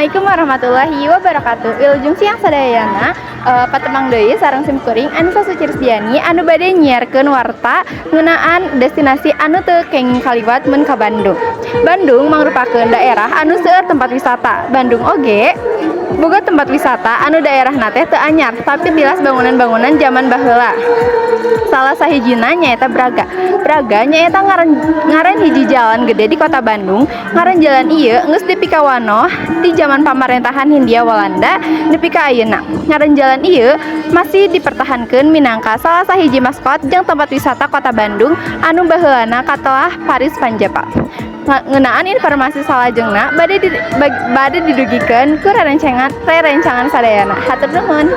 Assalamualaikum warahmatullahi wabarakatuh. Wilujeng siang sadayana patemang deui sareng simkuring Anissa Sucirsdiani anu bade nyiarkeun warta ngeunaan destinasi anu teu kenging kaliwat mun ka Bandung. Bandung mangrupakeun daerah anu seueur tempat wisata. Bandung oge boga tempat wisata anu daerahna teh teu anyar, tapi tilas bangunan-bangunan zaman baheula. Salah sahijina nyaeta Braga. Braga nyaeta ngaran hiji jalan gede di kota Bandung. Ngaran jalan ieu geus dipikawanoh di zaman pamerintahan Hindia Walanda nepi ka ayeuna. Ngaran jalan ieu masih dipertahankeun minangka salah sahiji maskot jeung tempat wisata kota Bandung anu baheulana katelah Paris Panjapa. Ngeunaan informasi salajengna bade didugikeun ku rerencangan sadayana. Hatur nuhun.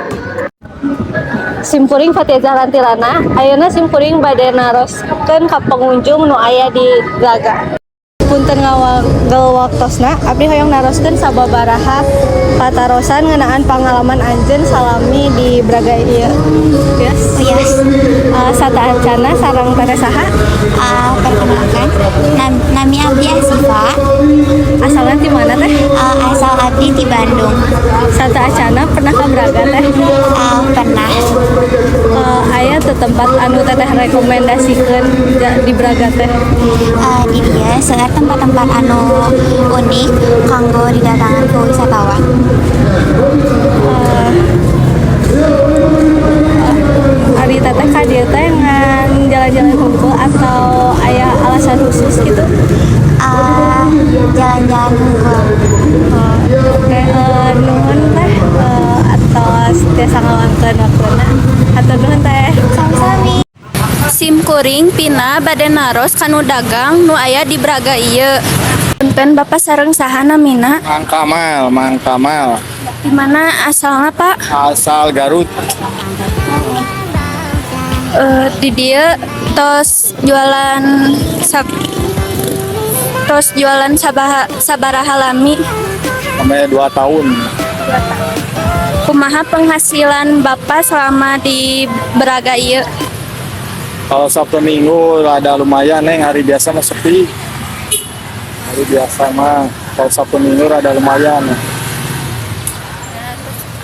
Simkuring Fateza Lantilana, ayeuna simkuring bade naroskeun ka pengunjung nu aya di Braga. Punten ngawagel waktosna, abdi hoyong naroskeun sababaraha patarosan ngeunaan pangalaman anjeun salami di Braga ieu. Yes. Sataacana sareng teh saha? Perkenalkan, nami abdi Asifa. Asalna di mana teh? Asal abdi di Bandung. Sataacana pernah ka Braga teh? Pernah. Aya teu tempat anu teteh rekomendasikeun di Braga teh? Di dia seueur tempat-tempat anu unik kanggo didatangan ke wisatawan. Ari teteh ka dieu teh ngan jalan-jalan hungkul atau aya alasan khusus gitu? Jalan-jalan hungkul. Oke, nuhun teh atas tiasa ngawangkeun waktuna. Hatur nuhun teh. Sami-sami. Simkuring Pina bade naros kanu dagang nu aya di Braga ieu. Punten Bapak sareng saha namina? Mang Kamal. Di mana asalna, Pak? Asal Garut. Di dieu tos jualan sabaraha lami? Sampai 2 tahun. Kumaha penghasilan Bapak selama di Braga ieu? Kalau Sabtu Minggu ada lumayan, Neng. Hari biasa mah sepi. Hari biasa mah kalau Sabtu Minggu ada lumayan.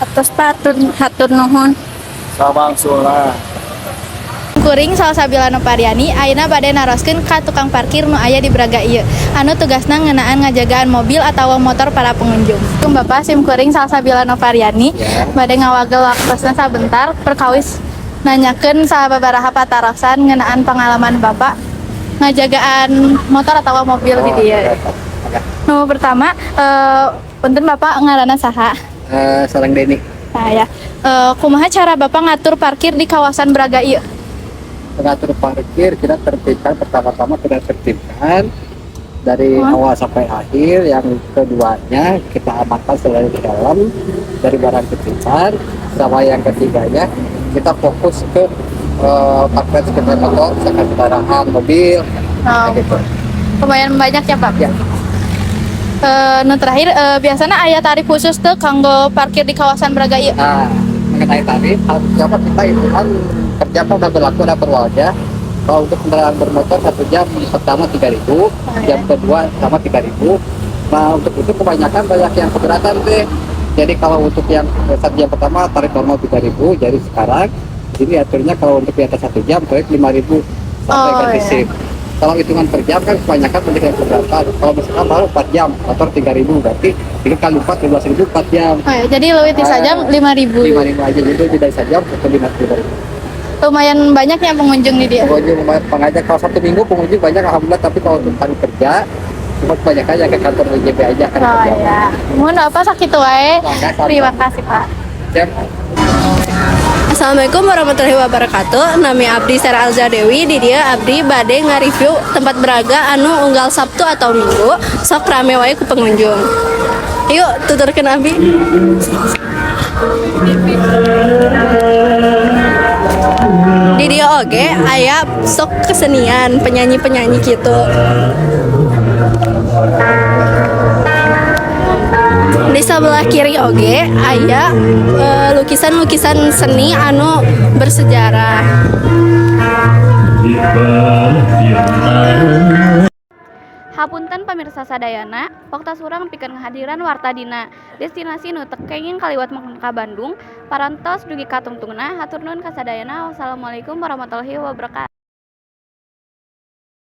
Atos Pak hatur nuhun. Sabang Sula. Kuring salsabila nu Pariani ayeuna bade naroskeun ka tukang parkir nu aya di Braga ieu anu tugasna ngeunaan ngajagaan mobil atawa motor para pengunjung. Bapak simkuring salsabila nu Pariani bade ngawagel waktosna sabentar perkawis nanyakeun sababaraha patarosan ngeunaan pengalaman Bapak ngajagaan motor atawa mobil di dieu. Nu pertama punten Bapak ngaranna saha? Sareng Deni. Saya. Kumaha cara Bapak ngatur parkir di kawasan Braga ieu? Pengatur parkir kita tertibkan, pertama-tama kita tertibkan dari awal sampai akhir. Yang keduanya kita amankan selalu di dalam dari barang titipan. Sama yang ketiganya kita fokus ke parkir sekitar motor, sekitar kendaraan mobil, gitu. Lumayan banyak ya Pak? Ya. Nu terakhir biasanya aya tarif khusus tuh kanggo parkir di kawasan Braga ieu. Nah, mengenai tarif, siapa kita itu kan kerja udah berlaku, udah berwajah. Kalau untuk kendaraan bermotor 1 jam pertama 3.000, jam kedua sama 3.000. Nah, untuk itu kebanyakan banyak yang keberatan deh. Jadi kalau untuk yang 1 jam pertama tarif normal 3.000, jadi sekarang ini aturnya kalau untuk di atas 1 jam tarif 5.000 sampai ganti SIM. Kalau hitungan per jam kan kebanyakan banyak yang keberatan. Kalau misalkan baru 4 jam motor 3.000, berarti 3 kali 4 15.000 4 jam. Jadi leuwih sajam 5.000. 5.000 aja, jadi dari sajam ke 5.000. Lumayan banyak yang pengunjung di dia. Pengunjung lumayan pengajak, kalau Sabtu Minggu pengunjung banyak alhamdulillah, tapi kalau untuk hari kerja cuma banyak aja ke kantor WJB aja kan. Ya. Mohon apa sakitu wae. Terima kasih Pak. Siap. Assalamualaikum warahmatullahi wabarakatuh. Nami abdi Sarah Alza Dewi. Di dia abdi bade nge-review tempat Braga anu unggal Sabtu atau Minggu. Sok rame wae ku pengunjung. Yuk tuturkeun abdi. Di dia oge aya sok kesenian penyanyi-penyanyi gitu. Di sebelah kiri oge aya lukisan-lukisan seni anu bersejarah. Hapunten pamirsa sadayana, waktu surang pikeun ngahadiran warta dina destinasi nu teu kenging kaliwat ka Bandung. Parantos dugi katungtungna hatur nuhun kasadayana. Wassalamualaikum warahmatullahi wabarakatuh.